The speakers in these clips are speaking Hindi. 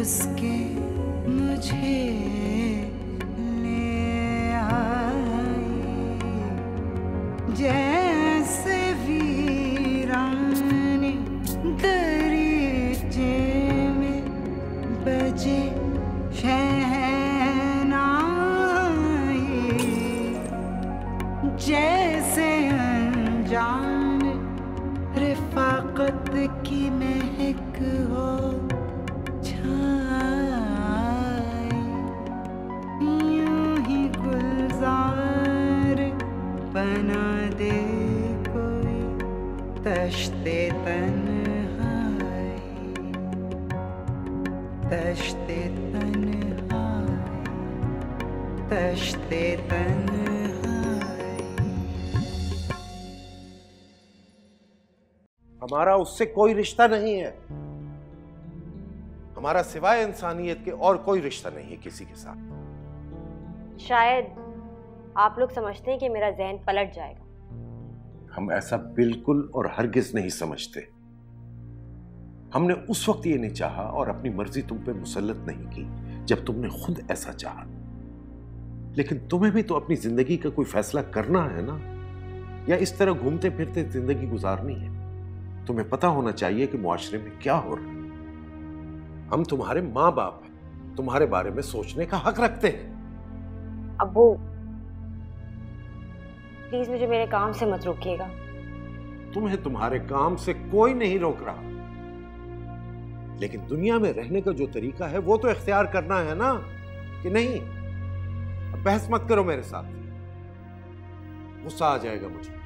उसके मुझे ले आई, जैसे वीराने दरीचे में बजे शहनाई, जैसे अनजान रिफाकत की महक हो छाई, यूं ही गुलजार बना दे कोई तश्ते तन्हाई, तश्ते तन्हाई, तश्ते तन्हाई। हमारा उससे कोई रिश्ता नहीं है। हमारा सिवाय इंसानियत के और कोई रिश्ता नहीं है किसी के साथ। शायद आप लोग समझते हैं कि मेरा ज़हन पलट जाएगा। हम ऐसा बिल्कुल और हरगिज नहीं समझते। हमने उस वक्त ये नहीं चाहा और अपनी मर्जी तुम पे मुसल्लत नहीं की जब तुमने खुद ऐसा चाहा। लेकिन तुम्हें भी तो अपनी जिंदगी का कोई फैसला करना है ना, या इस तरह घूमते फिरते जिंदगी गुजारनी है। तुम्हें पता होना चाहिए कि मुआशरे में क्या हो रहा है। हम तुम्हारे माँ बाप हैं, तुम्हारे बारे में सोचने का हक रखते हैं। अब्बू प्लीज मुझे मेरे काम से मत रोकिएगा। तुम्हें तुम्हारे काम से कोई नहीं रोक रहा, लेकिन दुनिया में रहने का जो तरीका है वो तो इख्तियार करना है ना, कि नहीं? अब बहस मत करो मेरे साथ, गुस्सा आ जाएगा मुझे।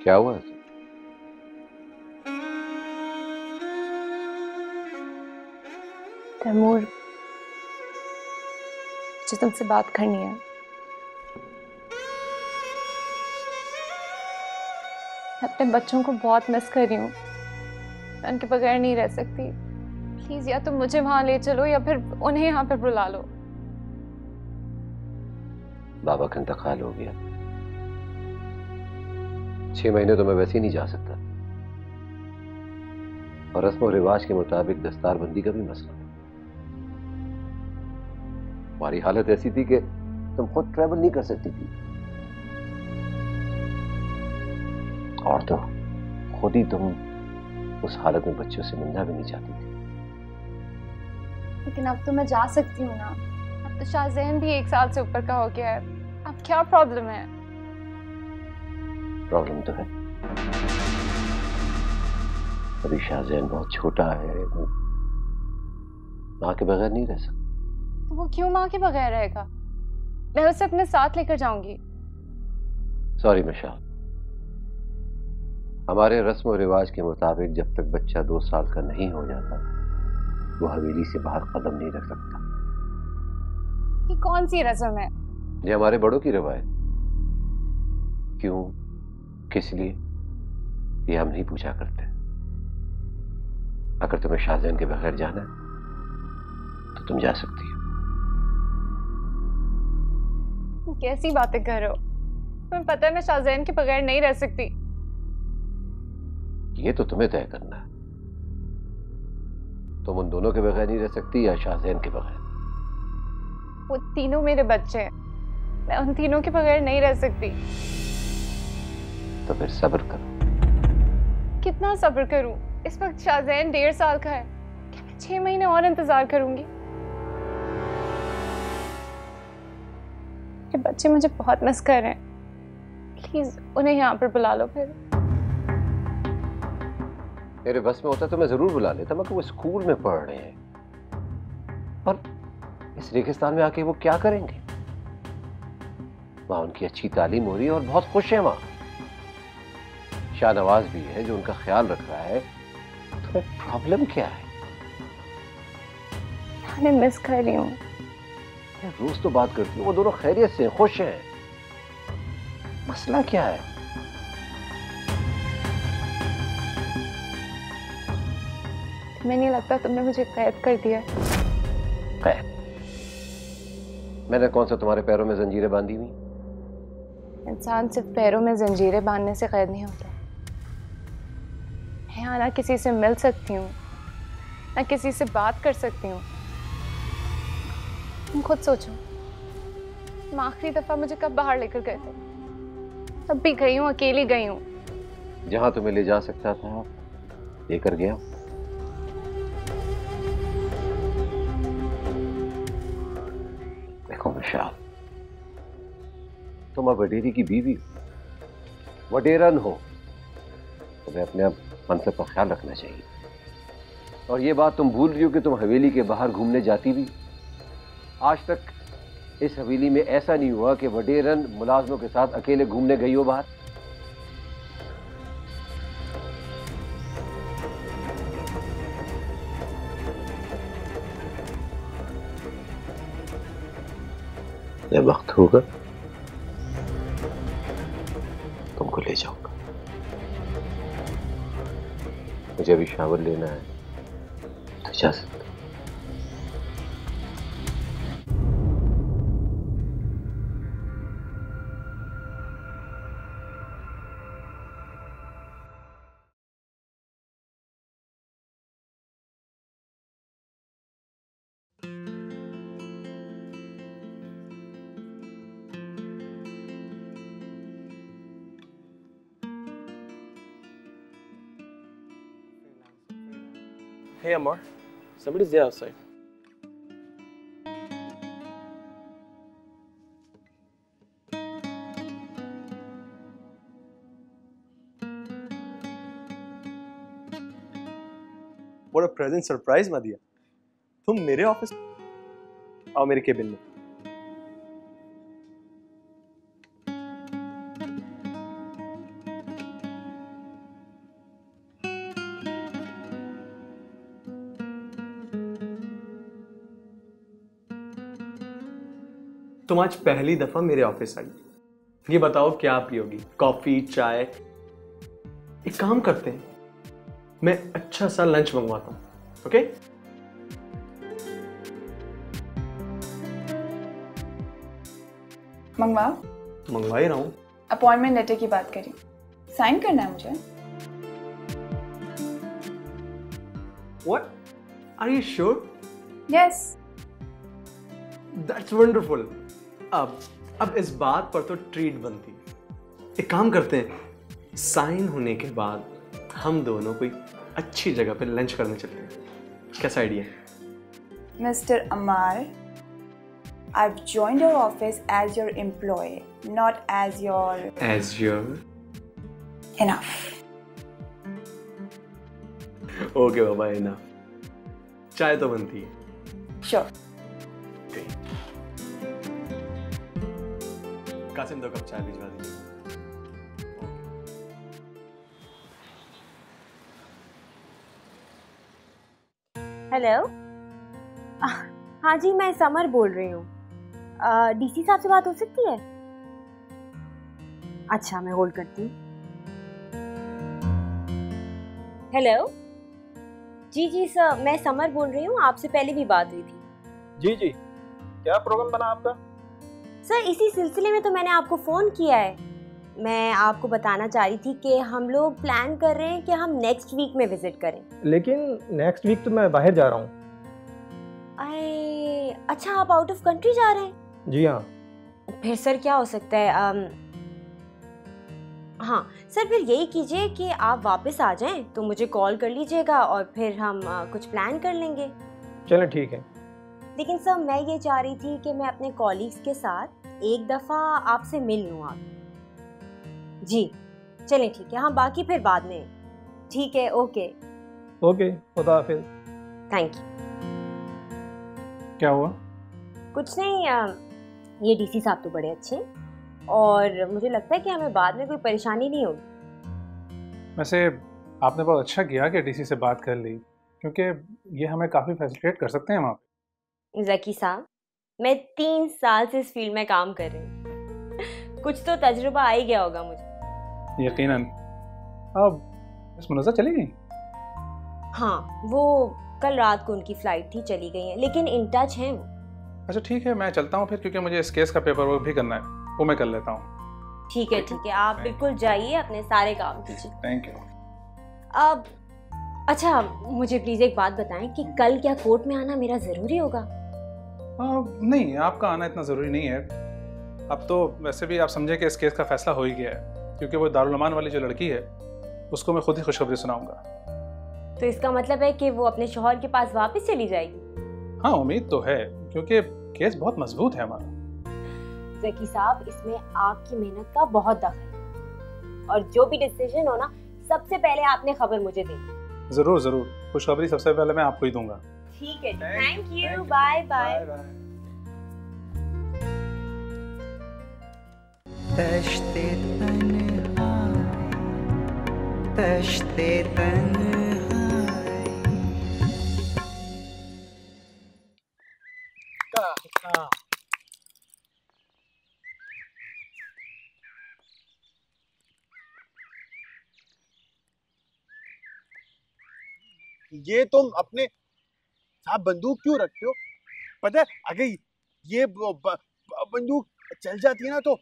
क्या हुआ? तैमूर, मुझे तुमसे बात करनी है। मैं अपने बच्चों को बहुत मिस कर रही हूँ। मैं उनके बगैर नहीं रह सकती। प्लीज या तुम मुझे वहां ले चलो या फिर उन्हें यहाँ पर बुला लो। बाबा का इंतकाल हो गया, 6 महीने तो मैं वैसे ही नहीं जा सकता, और रस्म और रिवाज के मुताबिक दस्तारबंदी का भी मसला। हमारी हालत ऐसी थी कि तुम खुद ट्रैवल नहीं कर सकती थी, और तो खुद ही तुम उस हालत में बच्चों से मिलना भी नहीं चाहती थी। लेकिन अब तो मैं जा सकती हूँ ना। अब तो शाहजैन भी 1 साल से ऊपर का हो गया है। अब क्या प्रॉब्लम है? प्रॉब्लम तो है, अभी शाहजैन बहुत छोटा है, वो माँ के बगैर नहीं रह सकता। तो वो क्यों माँ के बगैर रहेगा? मैं उसे अपने साथ लेकर जाऊंगी। सॉरी मिशाल, हमारे रस्म और रिवाज के मुताबिक जब तक बच्चा 2 साल का नहीं हो जाता वो हवेली से बाहर कदम नहीं रख सकता। ये कौन सी रस्म है? ये हमारे बड़ों की रवायत। क्यों, किस लिए, ये हम नहीं पूछा करते। अगर तुम्हें शाहजैन के बगैर जाना है तो तुम जा सकती हो। कैसी बातें कर रहे हो? तुम्हें पता है मैं शाहजैन के बगैर नहीं रह सकती। ये तो तुम्हें तय करना है, तुम उन दोनों के बगैर नहीं रह सकती या शाहजैन के बगैर। वो तीनों मेरे बच्चे हैं, मैं उन तीनों के बगैर नहीं रह सकती। तो फिर सब्र करो। कितना सब्र करूं? इस वक्त शाहजैन 1.5 साल का है। क्या मैं 6 महीने और इंतजार करूंगी? ये बच्चे मुझे बहुत मिस कर रहे हैं। प्लीज उन्हें यहाँ पर बुला लो। फिर मेरे बस में होता तो मैं जरूर बुला लेता, मगर वो स्कूल में पढ़ रहे हैं और इस रेगिस्तान में आके वो क्या करेंगे? वहां उनकी अच्छी तालीम हो रही है और बहुत खुश है वहां। शाहनवाज भी है जो उनका ख्याल रख रहा है, तो इसमें प्रॉब्लम क्या है? मैं मिस कर रही हूँ। रोज तो बात करती हूँ, वो दोनों खैरियत से खुश हैं। मसला क्या है? तुम्हें नहीं लगता तुमने मुझे कैद कर दिया? कैद? मैंने कौन सा तुम्हारे पैरों में जंजीरें बांधी हुई? इंसान सिर्फ पैरों में जंजीरें बांधने से कैद नहीं होता। मैं यहाँ ना किसी से मिल सकती हूँ, ना किसी से बात कर सकती हूँ। तुम खुद सोचो, तुम आखिरी दफा मुझे कब बाहर लेकर गए थे? तब भी गई हूँ, अकेली गई हूँ। जहां तुम्हें ले जा सकता था लेकर गया। देखो विशाल, तुम अब वडेरी की बीवी हो, वडेरन हो, तुम्हें अपने मनसब का ख्याल रखना चाहिए। और ये बात तुम भूल रही हो कि तुम हवेली के बाहर घूमने जाती भी। आज तक इस हवेली में ऐसा नहीं हुआ कि वडेरन मुलाजमों के साथ अकेले घूमने गई हो बाहर। जब वक्त होगा तुमको ले जाऊंगा। मुझे अभी शावर लेना है, तो इजाजत। Hey Amar, somebody's there outside. What a pleasant surprise, Madhya. तुम मेरे ऑफिस आओ, मेरे केबिन में। तुम आज पहली दफा मेरे ऑफिस आई। ये बताओ क्या पियोगी, कॉफी, चाय? एक काम करते हैं, मैं अच्छा सा लंच मंगवाता हूं, ओके? मंगवाओ। मंगवा ही रहा हूं। अपॉइंटमेंट लेटर की बात करी, साइन करना है मुझे। What? Are you sure? Yes. That's wonderful. अब इस बात पर तो ट्रीट बनती। एक काम करते हैं, साइन होने के बाद हम दोनों कोई अच्छी जगह पे लंच करने चलते हैं। कैसा आइडिया है? Mister Amar, I've joined your office as your employee, not as your... As your... Enough. Okay Baba, enough. चाय तो बनती है। Sure. कासिम 2 कप चाय भिजवा दीजिए। हेलो, हाँ जी, मैं समर बोल रही हूँ। डीसी साहब से बात हो सकती है? अच्छा, मैं होल्ड करती हूँ। हेलो, जी सर, मैं समर बोल रही हूँ। आपसे पहले भी बात हुई थी। जी, क्या प्रोग्राम बना आपका? सर, इसी सिलसिले में तो मैंने आपको फ़ोन किया है। मैं आपको बताना चाह रही थी कि हम लोग प्लान कर रहे हैं कि हम नेक्स्ट वीक में विजिट करें। लेकिन नेक्स्ट वीक तो मैं बाहर जा रहा हूँ। अच्छा, आप आउट ऑफ कंट्री जा रहे हैं? जी हाँ। फिर सर क्या हो सकता है? हाँ सर, फिर यही कीजिए कि आप वापस आ जाएं तो मुझे कॉल कर लीजिएगा और फिर हम कुछ प्लान कर लेंगे। चलें, ठीक है। लेकिन सर, मैं ये चाह रही थी कि मैं अपने कॉलीग्स के साथ एक दफ़ा आपसे मिल लूँ। आप जी चलें, ठीक है। हाँ, बाकी फिर बाद में। ठीक है, ओके खुदा हाफिज़। Thank you. क्या हुआ? कुछ नहीं, ये डीसी साहब तो बड़े अच्छे हैं और मुझे लगता है कि हमें बाद में कोई परेशानी नहीं होगी। वैसे आपने बहुत अच्छा किया कि डीसी से बात कर ली, क्योंकि ये हमें काफ़ी फैसिलिटेट कर सकते हैं वहाँ पे। जकी साहब, मैं 3 साल से इस फील्ड में काम कर रही हूँ, कुछ तो तजुर्बा आ ही गया होगा मुझे। यकीनन। अब मिस मुनज़्ज़ा चली गई? हाँ, वो कल रात को उनकी फ्लाइट थी, चली गई हैं, लेकिन इन टच हैं वो। अच्छा ठीक है, मैं चलता हूँ फिर, क्योंकि मुझे इस केस का पेपर वर्क भी करना है, वो मैं कर लेता हूँ। ठीक है, आप बिल्कुल जाइए, अपने सारे काम कीजिए। Thank you. अब अच्छा, मुझे प्लीज एक बात बताएं कि कल क्या कोर्ट में आना मेरा जरूरी होगा? नहीं, आपका आना इतना ज़रूरी नहीं है। अब तो वैसे भी आप समझे कि इस केस का फैसला हो ही गया है, क्योंकि वो दारुल अमान वाली जो लड़की है उसको मैं खुद ही खुशखबरी सुनाऊंगा। तो इसका मतलब है कि वो अपने शौहर के पास वापस चली जाएगी? हाँ, उम्मीद तो है, क्योंकि केस बहुत मजबूत है हमारा। जकी साहब, इसमें आपकी मेहनत का बहुत दखल है, और जो भी डिसीजन हो ना, सबसे पहले आपने खबर मुझे देनी। जरूर जरूर, खुशखबरी सबसे पहले मैं आपको ही दूंगा। ठीक है, थैंक यू, बाय बाय। तश्ते तन्हाई, तश्ते तन्हाई। ये तुम अपने साथ बंदूक क्यों रखते हो? पता है अगर ये बंदूक चल जाती है ना तो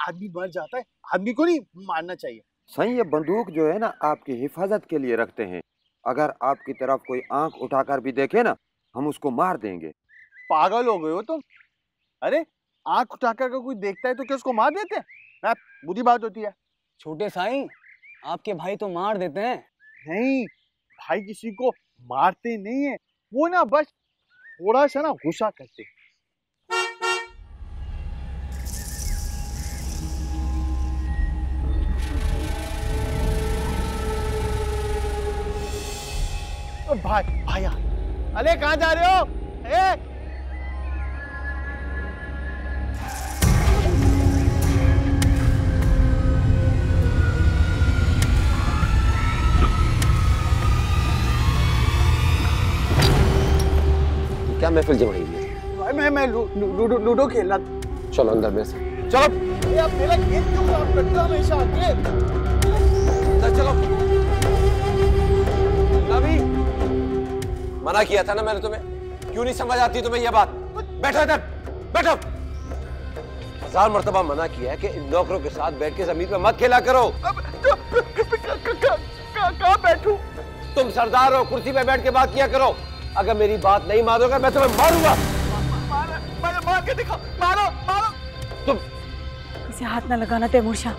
आदमी मर जाता है। आदमी को नहीं मारना चाहिए। सही, ये बंदूक जो है ना आपकी हिफाजत के लिए रखते हैं। अगर आपकी तरफ कोई आंख उठाकर भी देखे ना, हम उसको मार देंगे। पागल हो गए हो तुम? अरे आंख उठाकर कोई देखता है तो क्या उसको मार देते हैं? बुरी बात होती है। छोटे साईं, आपके भाई तो मार देते हैं। नहीं, भाई किसी को मारते नहीं है, वो ना बस थोड़ा सा ना गुस्सा करते। भाई भाया, अरे कहाँ जा रहे हो? क्या महफिल जमाई हुई है? मैं लूडो खेल रहा था। चलो अंदर में से चलो। आप मेरा गेम क्यों खराब करते हो हमेशा आके? चलो। नबी, मना किया था ना मैंने तुम्हें, क्यों नहीं समझ आती तुम्हें ये बात? बैठो इधर, बैठो। 1000 मर्तबा मना किया है कि इन नौकरों के साथ बैठ के जमीन पे मत खेला करो। कहाँ बैठूं? तुम सरदार हो, कुर्सी पे बैठ के बात किया करो। अगर मेरी बात नहीं मानोगे मैं तुम्हें मारूंगा। मार के दिखाओ, मारो मारो। तुम इसे हाथ न लगाना तैमूर शाह।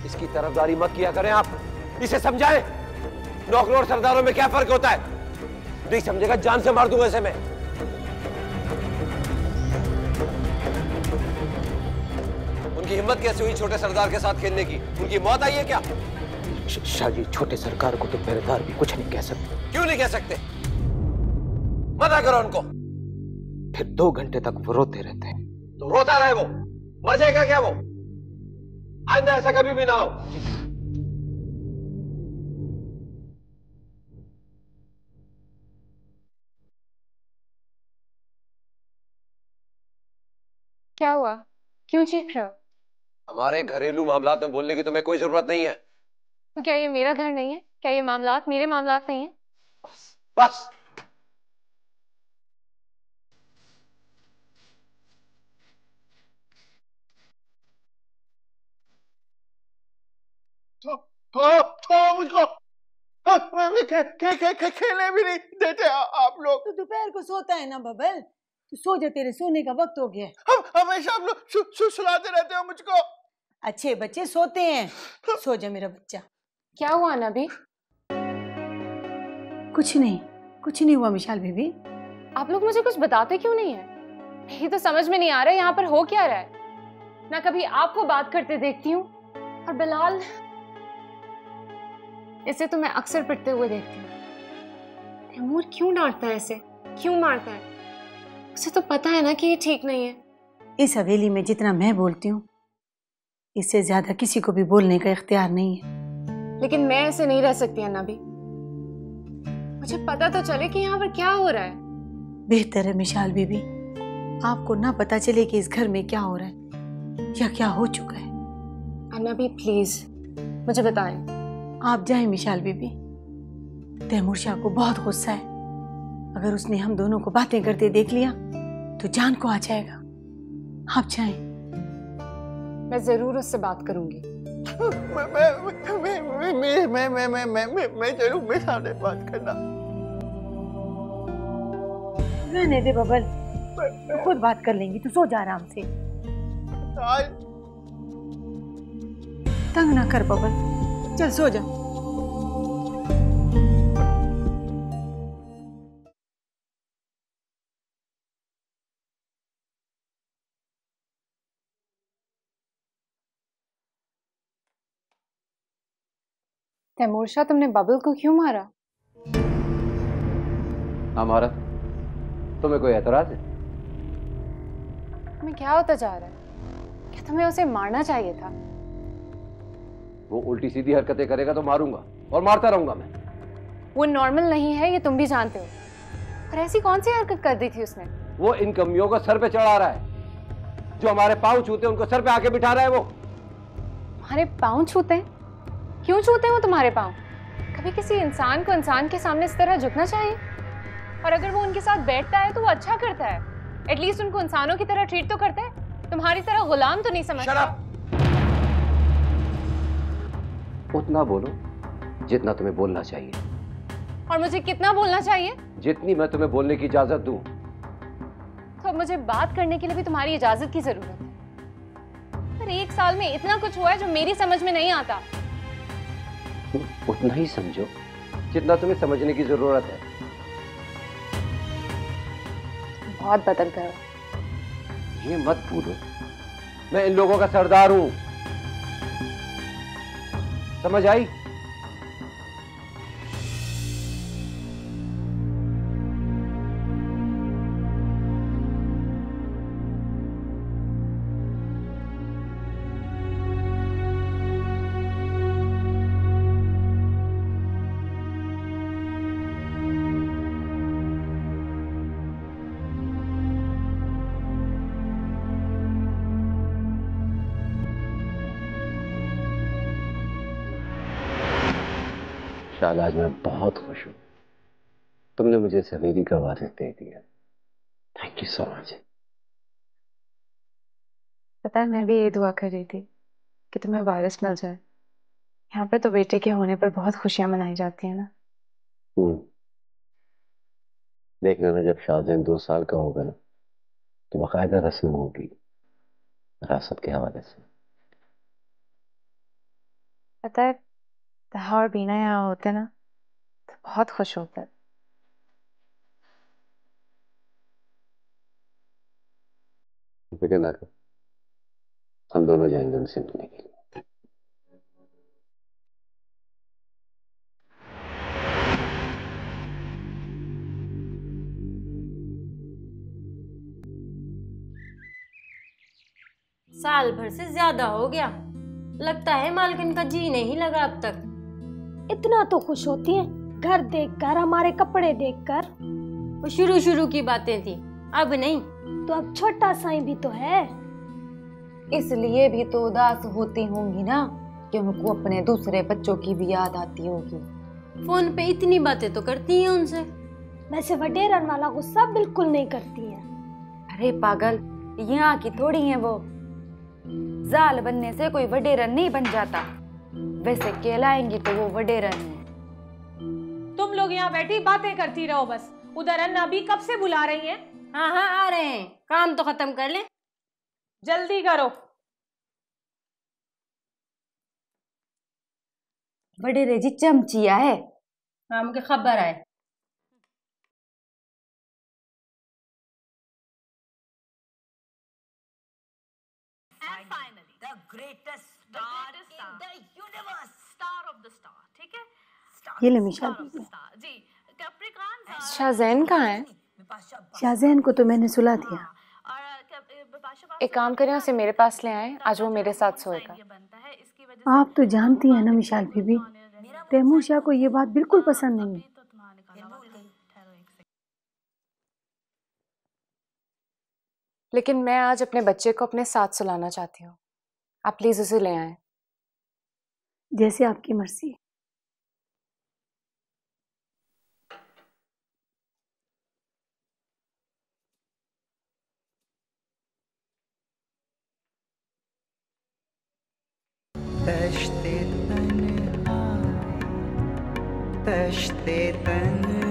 इसकी तरफदारी मत किया करें आप, इसे समझाएं नौकरों और सरदारों में क्या फर्क होता है। नहीं समझेगा जान से मार दूंगा इसे मैं। उनकी हिम्मत कैसे हुई छोटे सरदार के साथ खेलने की? उनकी मौत आई है क्या? शाह जी, छोटे सरकार को तो पहरेदार भी कुछ नहीं कह सकते। क्यों नहीं कह सकते? मना करो उनको। फिर 2 घंटे तक वो रोते रहते हैं। तो रोता रहे, वो मर जाएगा क्या? वो आइंदा ऐसा कभी भी ना हो। क्या हुआ? क्यों चीख रहे हो? हमारे घरेलू मामलात में बोलने की तुम्हें कोई जरूरत नहीं है। तो क्या ये मेरा घर नहीं है? क्या ये मामलात मेरे मामलात नहीं है? बस। मुझको खेलने भी नहीं देते आप लोग। तो दोपहर को सोता है ना बबल, तो सो जा, तेरे सोने का वक्त हो गया। हमेशा आप लोग सुलाते रहते हो मुझको। अच्छे बच्चे सोते हैं, सो जा मेरा बच्चा। क्या हुआ नबी? कुछ नहीं हुआ मिशाल बीबी। आप लोग मुझे कुछ बताते क्यों नहीं है? यही तो समझ में नहीं आ रहा है यहाँ पर हो क्या रहा है। ना कभी आपको बात करते देखती हूँ, और बिलाल, इसे तो मैं अक्सर पिटते हुए देखती हूँ। तैमूर क्यों डांटता है इसे? क्यों मारता है? उसे तो पता है ना कि ये ठीक नहीं है। इस हवेली में जितना मैं बोलती हूँ, इससे ज्यादा किसी को भी बोलने का इख्तियार नहीं है। लेकिन मैं ऐसे नहीं रह सकती अन्ना भी। मुझे पता तो चले कि यहाँ पर क्या हो रहा है। बेहतर है मिशाल बीबी, आपको ना पता चले कि इस घर में क्या हो रहा है या क्या हो चुका है। अन्ना भी प्लीज मुझे बताएं। आप जाएं मिशाल बीबी, तैमूर शाह को बहुत गुस्सा है। अगर उसने हम दोनों को बातें करते देख लिया तो जान को आ जाएगा। आप जाएं। मैं जरूर उससे बात करूंगी। मैं जरूर मेरे सामने बात करना। रहने दे बबल, तो खुद बात कर लेंगी। तू सो जा आराम से, तंग ना कर बबल, चल सो जा। तैमूर शाह, तुमने बबल को क्यों मारा? हाँ मारा। तुम्हें कोई एतराज है? तुम्हें क्या होता जा रहा है? क्या तुम्हें उसे मारना चाहिए था? वो उल्टी सीधी हरकतें करेगा तो मारूंगा और मारता रहूंगा मैं। वो नॉर्मल नहीं है, ये तुम भी जानते हो। पर ऐसी कौन सी हरकत कर दी थी उसने? वो इन कमियों को सर पे चढ़ा रहा है। जो हमारे पाँव छूते हैं उनको सर पे आके बिठा रहा है वो। हमारे पाँव छूते हैं? क्यों छूते हैं वो तुम्हारे पाँव? कभी किसी इंसान को इंसान के सामने इस तरह झुकना चाहिए। और अगर वो उनके साथ बैठता है तो वो अच्छा करता है। एटलीस्ट उनको इंसानों की तरह ट्रीट तो करता है। तुम्हारी तरह गुलाम तो नहीं समझता। उतना बोलो जितना तुम्हें बोलना चाहिए। और मुझे कितना बोलना चाहिए? जितनी मैं तुम्हें बोलने की इजाजत दूं। तो अब मुझे बात करने के लिए भी तुम्हारी इजाजत की जरूरत है। पर 1 साल में इतना कुछ हुआ है जो मेरी समझ में नहीं आता। उतना ही समझो जितना तुम्हें समझने की जरूरत है। बहुत बदल गए हो। ये मत भूलो, मैं इन लोगों का सरदार हूं। समझ आई? शाल, आज मैं बहुत खुश हूं। तुमने मुझे इस हवेली का वारिस दे दिया। Thank you so much. पता है, मैं भी यही दुआ कर रही थी कि तुम्हें वारिस मिल जाए। यहाँ पे तो बेटे के होने पर बहुत खुशियां मनाई जाती है ना। देख लेना, जब शाहजैन 2 साल का होगा ना तो बाकायदा रस्म होगी विरासत के हवाले से। पता है, तहा और बीना यहाँ होते ना तो बहुत खुश होता है। फिक्र ना कर, हम दोनों जाएंगे उनसे मिलने के लिए। साल भर से ज्यादा हो गया। लगता है मालकिन का जी नहीं लगा अब तक। इतना तो खुश होती है घर देखकर, हमारे कपड़े देखकर। वो शुरू की बातें थी, अब नहीं। तो अब छोटा साईं भी तो है, इसलिए भी तो उदास होती होंगी ना कि उनको अपने दूसरे बच्चों की भी याद आती होगी। फोन पे इतनी बातें तो करती हैं उनसे। वैसे वडेरन वाला गुस्सा बिल्कुल नहीं करती है। अरे पागल, यहाँ की थोड़ी है वो। जाल बनने से कोई वडेरन नहीं बन जाता। वैसे कहलाएंगी तो वो वडेरन है। तुम लोग यहाँ बैठी बातें करती रहो बस। उधर अन्ना भी कब से बुला रही हैं। हाँ हाँ आ रहे हैं, काम तो खत्म कर ले। जल्दी करो। वडेरे जी चमचिया है। हाँ, मुझे खबर है। And finally, the greatest star in the universe, star of the star, ठीक है? ये ले मिशाल बीबी। जी, कैप्रिकॉन। शाहजैन कहाँ है? शाहजैन को तो मैंने सुला दिया। एक काम करें, उसे मेरे पास ले आए। आज वो मेरे साथ सोएगा। आप तो जानती हैं ना मिशाल बीबी, तैमूर शाह को ये बात बिल्कुल पसंद नहीं है। लेकिन मैं आज अपने बच्चे को अपने साथ सुलाना चाहती हूँ। आप प्लीज उसे ले आएं। जैसे आपकी मर्जी। तश्ते तन्हाई, तश्ते तन्हाई।